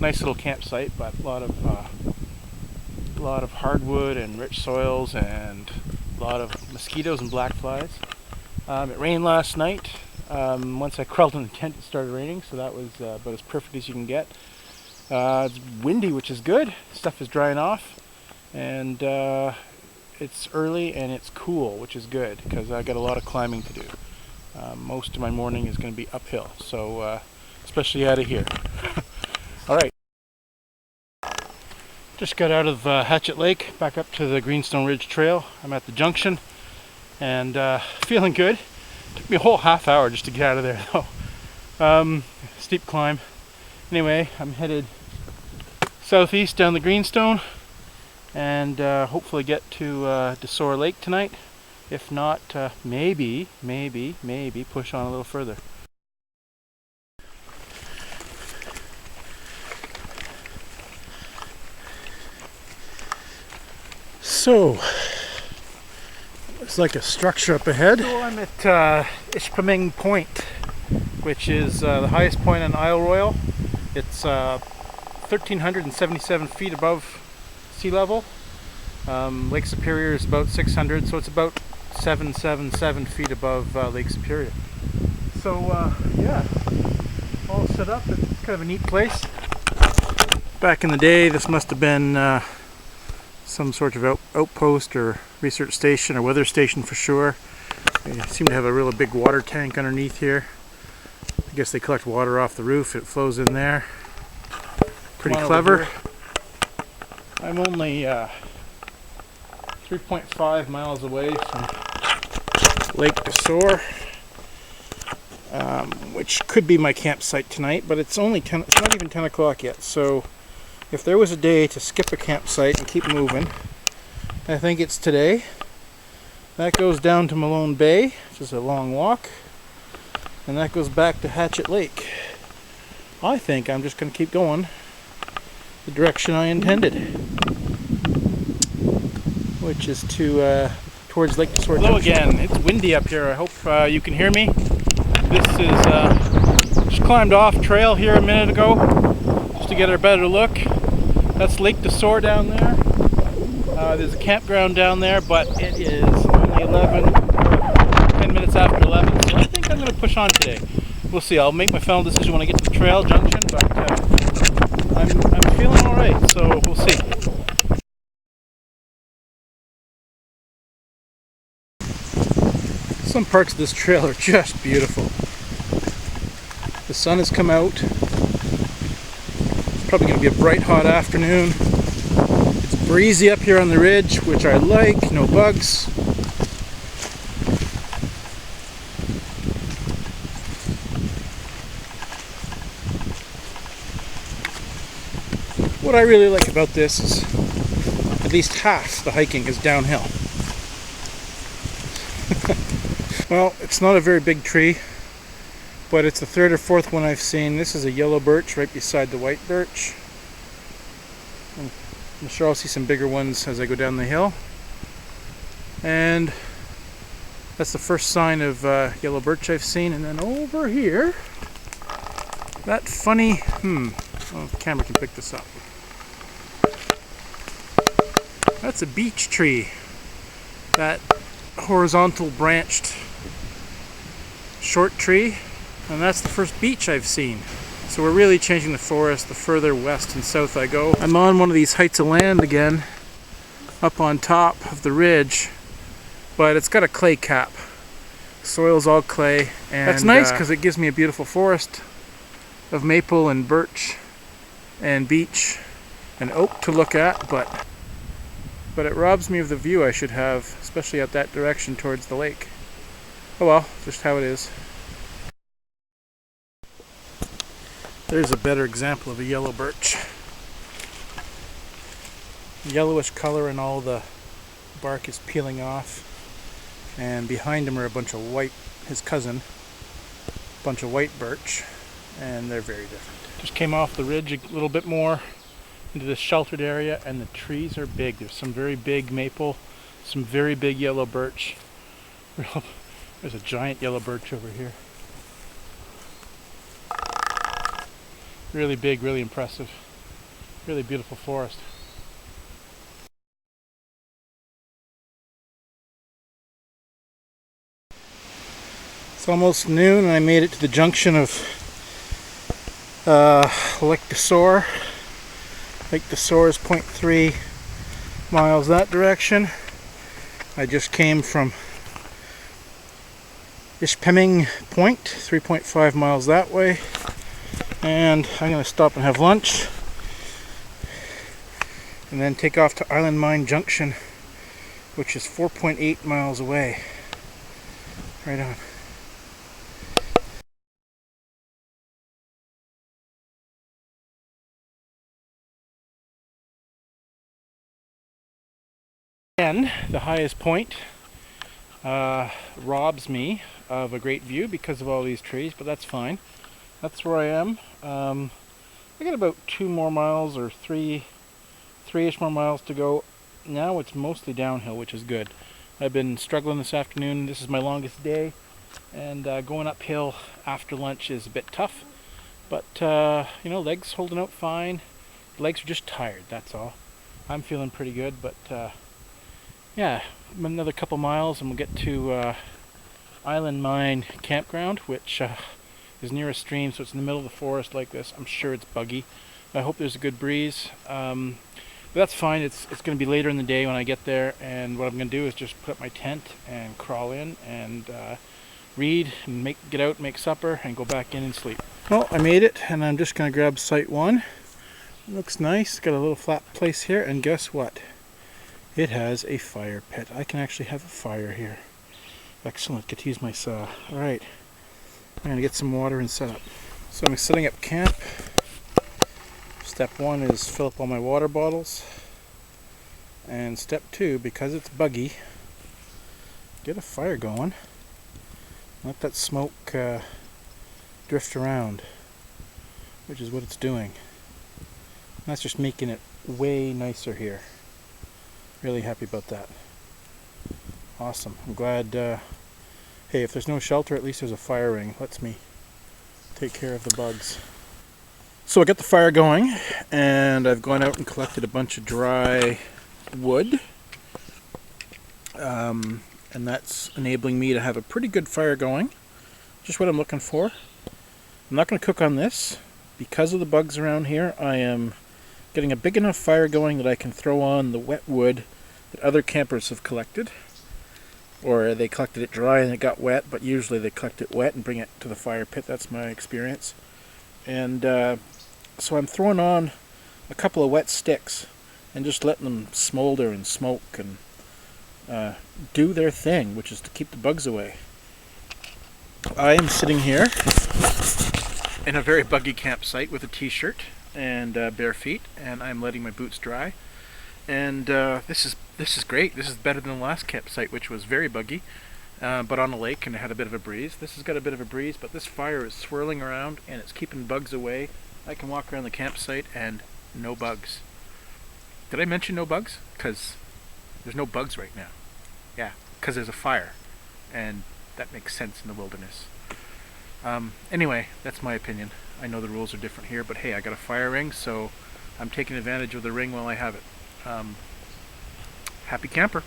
nice little campsite, but a lot of hardwood and rich soils and a lot of mosquitoes and black flies. It rained last night. Once I crawled in the tent, it started raining, so that was about as perfect as you can get. It's windy, which is good. Stuff is drying off, and it's early and it's cool, which is good because I got a lot of climbing to do. Most of my morning is going to be uphill, so especially out of here. All right. Just got out of Hatchet Lake, back up to the Greenstone Ridge Trail. I'm at the junction and feeling good. Took me a whole half hour just to get out of there though. Steep climb. Anyway, I'm headed southeast down the Greenstone and hopefully get to Soar Lake tonight. If not, maybe push on a little further. So, it's like a structure up ahead. So I'm at Ishpeming Point, which is the highest point on Isle Royale. It's 1,377 feet above sea level. Lake Superior is about 600, so it's about 777 feet above Lake Superior. So yeah, all set up. It's kind of a neat place. Back in the day, this must have been some sort of outpost or research station or weather station for sure. They seem to have a really big water tank underneath here. I guess they collect water off the roof. It flows in there. Pretty clever. I'm only 3.5 miles away from Lake Soar, which could be my campsite tonight, but it's only 10. It's not even 10 o'clock yet. So if there was a day to skip a campsite and keep moving, I think it's today. That goes down to Malone Bay, which is a long walk, and that goes back to Hatchet Lake. I think I'm just going to keep going the direction I intended, which is to towards Lake Soar. Hello again. It's windy up here. I hope you can hear me. This is just climbed off trail here a minute ago just to get a better look. That's Lake Soar down there. There's a campground down there, but it is only 10 minutes after 11, so I think I'm going to push on today. We'll see. I'll make my final decision when I get to the trail junction, but I'm feeling all right, so we'll see. Some parts of this trail are just beautiful. The sun has come out. It's probably going to be a bright, hot afternoon. It's breezy up here on the ridge, which I like. No bugs. What I really like about this is at least half the hiking is downhill. Well, it's not a very big tree, but it's the third or fourth one I've seen. This is a yellow birch right beside the white birch. I'm sure I'll see some bigger ones as I go down the hill. And that's the first sign of yellow birch I've seen. And then over here, that funny, well, the camera can pick this up. That's a beech tree. That horizontal branched short tree, and that's the first beech I've seen. So we're really changing the forest the further west and south I go. I'm on one of these heights of land again, up on top of the ridge, but it's got a clay cap. Soil's all clay, and that's nice because it gives me a beautiful forest of maple and birch and beech and oak to look at, but it robs me of the view I should have, especially out that direction towards the lake. Oh well, just how it is. There's a better example of a yellow birch. Yellowish color and all the bark is peeling off. And behind him are a bunch of white, his cousin, a bunch of white birch, and they're very different. Just came off the ridge a little bit more into this sheltered area, and the trees are big. There's some very big maple, some very big yellow birch. There's a giant yellow birch over here. Really big, really impressive. Really beautiful forest. It's almost noon and I made it to the junction of Lake Desor. Lake Desor is 0.3 miles that direction. I just came from Ishpeming Point, 3.5 miles that way. And I'm going to stop and have lunch. And then take off to Island Mine Junction, which is 4.8 miles away. Right on. Again, the highest point robs me of a great view because of all these trees, but that's fine. That's where I am. I got about 2 more miles or three-ish more miles to go. Now it's mostly downhill, which is good. I've been struggling this afternoon. This is my longest day, and going uphill after lunch is a bit tough. But you know, legs holding out fine. Legs are just tired, that's all. I'm feeling pretty good, but yeah, another couple miles and we'll get to Island Mine Campground, which is near a stream, so it's in the middle of the forest like this. I'm sure it's buggy. I hope there's a good breeze. But that's fine. It's going to be later in the day when I get there, and what I'm going to do is just put up my tent and crawl in and read and get out, make supper, and go back in and sleep. Well, I made it, and I'm just going to grab site one. It looks nice. Got a little flat place here, and guess what? It has a fire pit. I can actually have a fire here. Excellent. Get to use my saw. Alright. I'm going to get some water and set up. So I'm setting up camp. Step 1 is fill up all my water bottles. And step 2, because it's buggy, get a fire going. Let that smoke drift around, which is what it's doing. And that's just making it way nicer here. Really happy about that. Awesome. I'm glad, hey, if there's no shelter, at least there's a fire ring. Lets me take care of the bugs. So I got the fire going, and I've gone out and collected a bunch of dry wood. And that's enabling me to have a pretty good fire going. Just what I'm looking for. I'm not going to cook on this. Because of the bugs around here, I am getting a big enough fire going that I can throw on the wet wood that other campers have collected. Or they collected it dry and it got wet, but usually they collect it wet and bring it to the fire pit. That's my experience. And so I'm throwing on a couple of wet sticks and just letting them smolder and smoke and do their thing, which is to keep the bugs away. I am sitting here in a very buggy campsite with a t-shirt and bare feet, and I'm letting my boots dry. And this is great. This is better than the last campsite, which was very buggy, but on a lake, and it had a bit of a breeze. This has got a bit of a breeze, but this fire is swirling around and it's keeping bugs away. I can walk around the campsite and no bugs. Did I mention no bugs? Because there's no bugs right now. Yeah, because there's a fire, and that makes sense in the wilderness. Anyway, that's my opinion. I know the rules are different here, but hey, I got a fire ring, so I'm taking advantage of the ring while I have it. Happy camper.